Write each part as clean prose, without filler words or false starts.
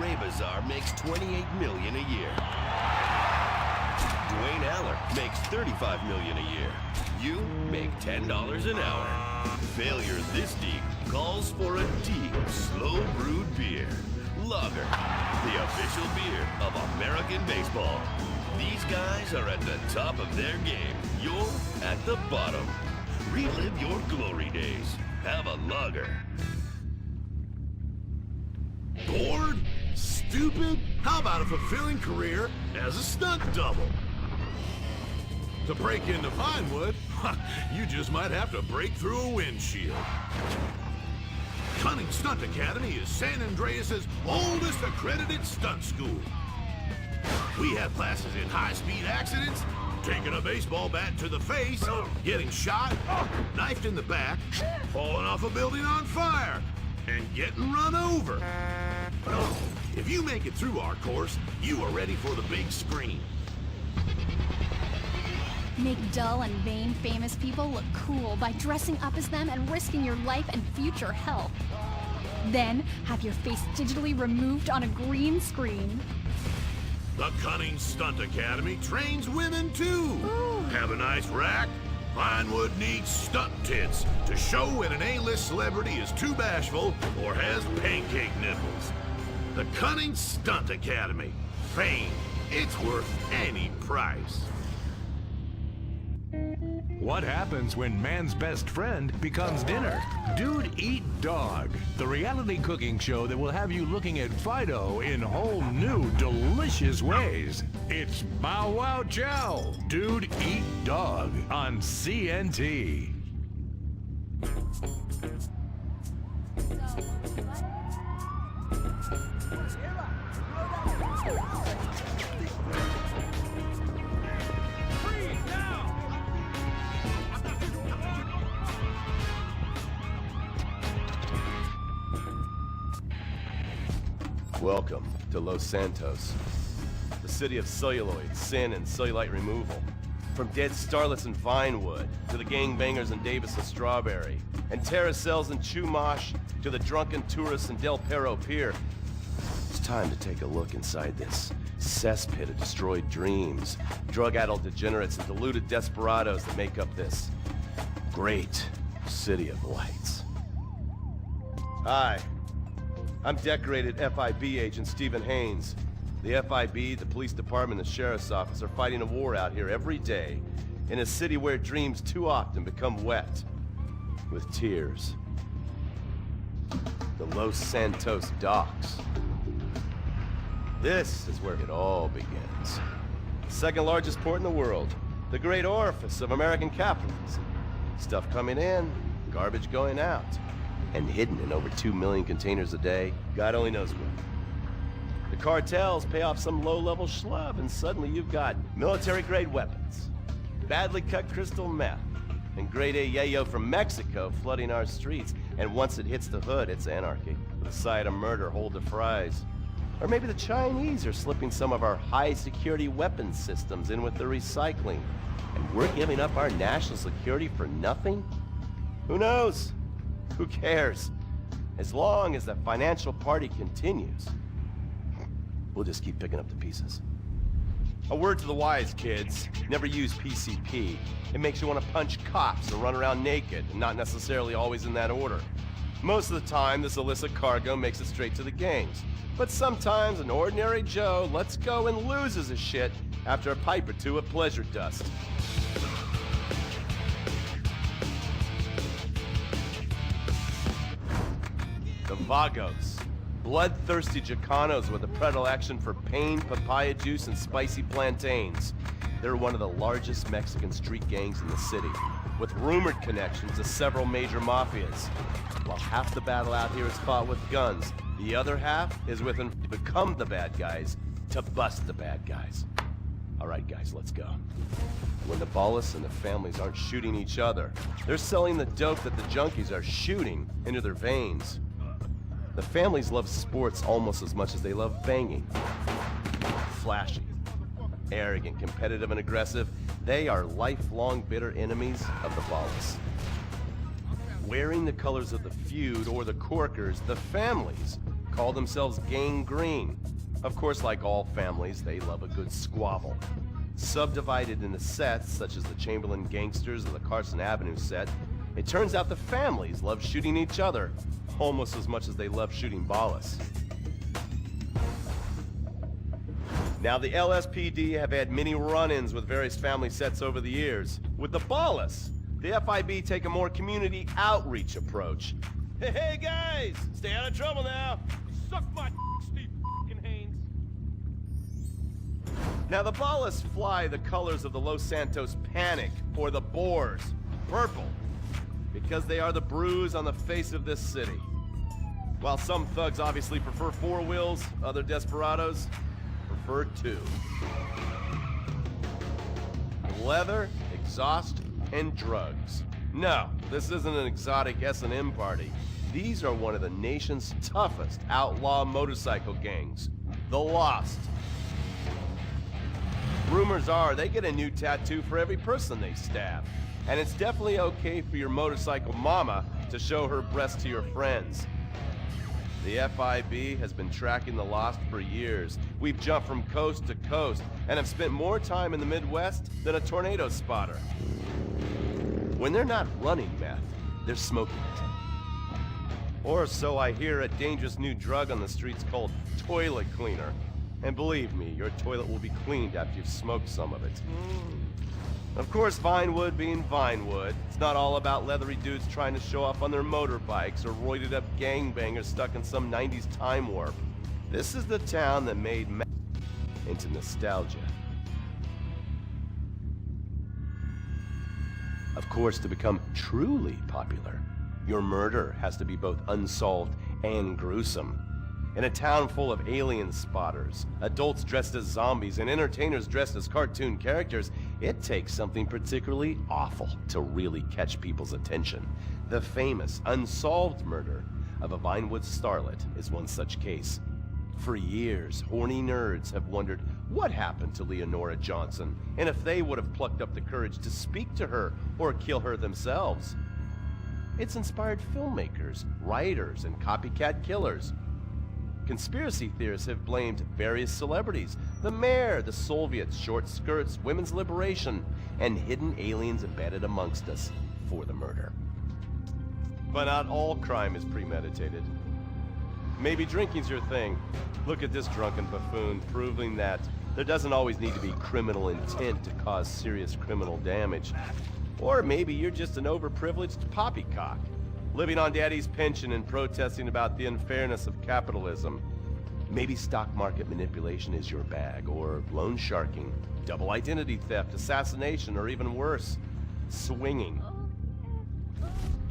Rebazar makes $28 million a year. Dwayne Aller makes $35 million a year. You make $10 an hour. Failure this deep calls for a deep, slow-brewed beer. Lager, the official beer of American baseball. These guys are at the top of their game. You're at the bottom. Relive your glory days. Have a lager. Bored? Stupid? How about a fulfilling career as a stunt double? To break into Vinewood, you just might have to break through a windshield. Cunning Stunt Academy is San Andreas' oldest accredited stunt school. We have classes in high-speed accidents, taking a baseball bat to the face, getting shot, knifed in the back, falling off a building on fire, and getting run over. If you make it through our course, you are ready for the big screen. Make dull and vain famous people look cool by dressing up as them and risking your life and future health. Then, have your face digitally removed on a green screen. The Cunning Stunt Academy trains women too. Ooh. Have a nice rack? Vinewood needs stunt tits to show when an A-list celebrity is too bashful or has pancake nipples. The Cunning Stunt Academy. Fame. It's worth any price. What happens when man's best friend becomes dinner? Dude Eat Dog, the reality cooking show that will have you looking at Fido in whole new, delicious ways. It's Bow Wow Chow, Dude Eat Dog on CNT. Welcome to Los Santos, the city of celluloid, sin, and cellulite removal. From dead starlets in Vinewood, to the gangbangers in Davis and Strawberry, and terracels in Chumash, to the drunken tourists in Del Perro Pier. It's time to take a look inside this cesspit of destroyed dreams, drug-addled degenerates, and deluded desperados that make up this great city of lights. Hi. I'm decorated FIB agent Stephen Haynes. The FIB, the police department, and the sheriff's office are fighting a war out here every day in a city where dreams too often become wet with tears. The Los Santos docks. This is where it all begins. The second largest port in the world, the great orifice of American capitalism. Stuff coming in, garbage going out. And hidden in over 2 million containers a day, God only knows where. The cartels pay off some low-level schlub, and suddenly you've got military-grade weapons, badly cut crystal meth, and grade A yayo from Mexico flooding our streets. And once it hits the hood, it's anarchy, with a side of murder hold to fries. Or maybe the Chinese are slipping some of our high-security weapons systems in with the recycling, and we're giving up our national security for nothing? Who knows? Who cares? As long as the financial party continues, we'll just keep picking up the pieces. A word to the wise, kids. Never use PCP. It makes you want to punch cops or run around naked, and not necessarily always in that order. Most of the time, this illicit cargo makes it straight to the gangs. But sometimes an ordinary Joe lets go and loses his shit after a pipe or two of pleasure dust. The Vagos, bloodthirsty Chicanos with a predilection for pain, papaya juice, and spicy plantains. They're one of the largest Mexican street gangs in the city, with rumored connections to several major mafias. While half the battle out here is fought with guns, the other half is with them to become the bad guys, to bust the bad guys. All right, guys, let's go. When the ballists and the families aren't shooting each other, they're selling the dope that the junkies are shooting into their veins. The families love sports almost as much as they love banging. Flashy, arrogant, competitive, and aggressive, they are lifelong bitter enemies of the ballists. Wearing the colors of the feud or the corkers, the families call themselves Gang Green. Of course, like all families, they love a good squabble. Subdivided into sets, such as the Chamberlain Gangsters or the Carson Avenue set, it turns out the families love shooting each other almost as much as they love shooting Ballas. Now, the LSPD have had many run-ins with various family sets over the years. With the Ballas, the FIB take a more community outreach approach. Hey guys, stay out of trouble now. Suck my Steve Haynes. Now, the Ballas fly the colors of the Los Santos Panic, or the Boers, purple, because they are the bruise on the face of this city. While some thugs obviously prefer four wheels, other desperados prefer two. Leather, exhaust, and drugs. No, this isn't an exotic S&M party. These are one of the nation's toughest outlaw motorcycle gangs, the Lost. Rumors are they get a new tattoo for every person they stab. And it's definitely okay for your motorcycle mama to show her breast to your friends. The FIB has been tracking the Lost for years. We've jumped from coast to coast and have spent more time in the Midwest than a tornado spotter. When they're not running meth, they're smoking it. Or so I hear, a dangerous new drug on the streets called toilet cleaner. And believe me, your toilet will be cleaned after you've smoked some of it. Of course, Vinewood being Vinewood, it's not all about leathery dudes trying to show off on their motorbikes or roided up gangbangers stuck in some 90s time warp. This is the town that made meth into nostalgia. Of course, to become truly popular, your murder has to be both unsolved and gruesome. In a town full of alien spotters, adults dressed as zombies, and entertainers dressed as cartoon characters, it takes something particularly awful to really catch people's attention. The famous, unsolved murder of a Vinewood starlet is one such case. For years, horny nerds have wondered what happened to Leonora Johnson, and if they would have plucked up the courage to speak to her or kill her themselves. It's inspired filmmakers, writers, and copycat killers. Conspiracy theorists have blamed various celebrities, the mayor, the Soviets, short skirts, women's liberation, and hidden aliens embedded amongst us for the murder. But not all crime is premeditated. Maybe drinking's your thing. Look at this drunken buffoon, proving that there doesn't always need to be criminal intent to cause serious criminal damage. Or maybe you're just an overprivileged poppycock, living on daddy's pension and protesting about the unfairness of capitalism. Maybe stock market manipulation is your bag, or loan sharking, double identity theft, assassination, or even worse, swinging.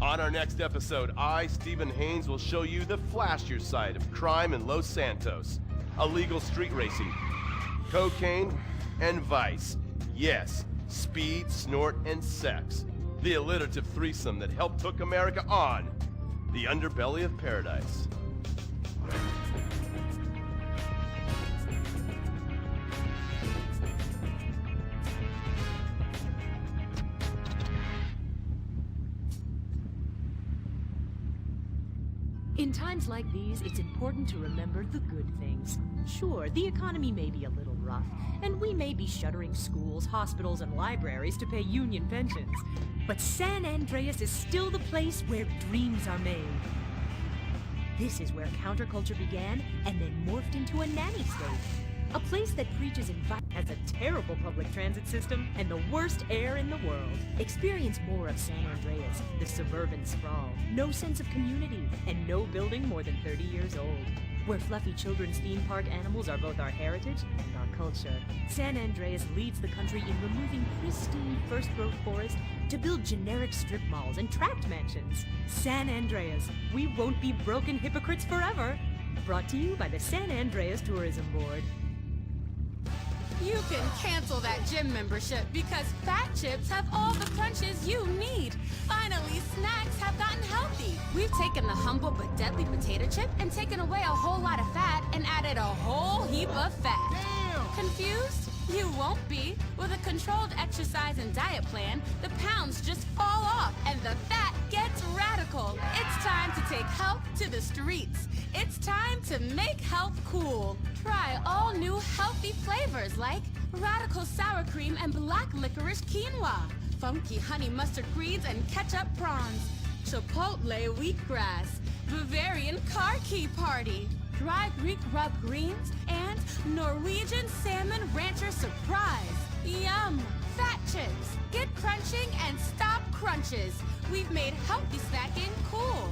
On our next episode, I, Stephen Haynes, will show you the flashier side of crime in Los Santos. Illegal street racing, cocaine, and vice. Yes, speed, snort, and sex. The alliterative threesome that helped hook America on the underbelly of paradise. In times like these, it's important to remember the good things. Sure, the economy may be a little rough, and we may be shuttering schools, hospitals, and libraries to pay union pensions. But San Andreas is still the place where dreams are made. This is where counterculture began and then morphed into a nanny state. A place that preaches environment, has a terrible public transit system, and the worst air in the world. Experience more of San Andreas, the suburban sprawl. No sense of community, and no building more than 30 years old. Where fluffy children's theme park animals are both our heritage and our culture. San Andreas leads the country in removing pristine first-growth forest to build generic strip malls and tract mansions. San Andreas, we won't be broken hypocrites forever. Brought to you by the San Andreas Tourism Board. You can cancel that gym membership because Fat Chips have all the crunches you need. Finally, snacks have gotten healthy. We've taken the humble but deadly potato chip and taken away a whole lot of fat and added a whole heap of fat. Damn! Confused? You won't be. With a controlled exercise and diet plan, the pounds just fall off and the fat gets radical. It's time to take health to the streets. It's time to make health cool. Try all new healthy flavors like radical sour cream and black licorice quinoa, funky honey mustard greens and ketchup prawns, chipotle wheatgrass, Bavarian car key party, dry Greek rub greens, and Norwegian salmon rancher surprise. Yum! Fat chips. Get crunching and stop crunches. We've made healthy snacking cool.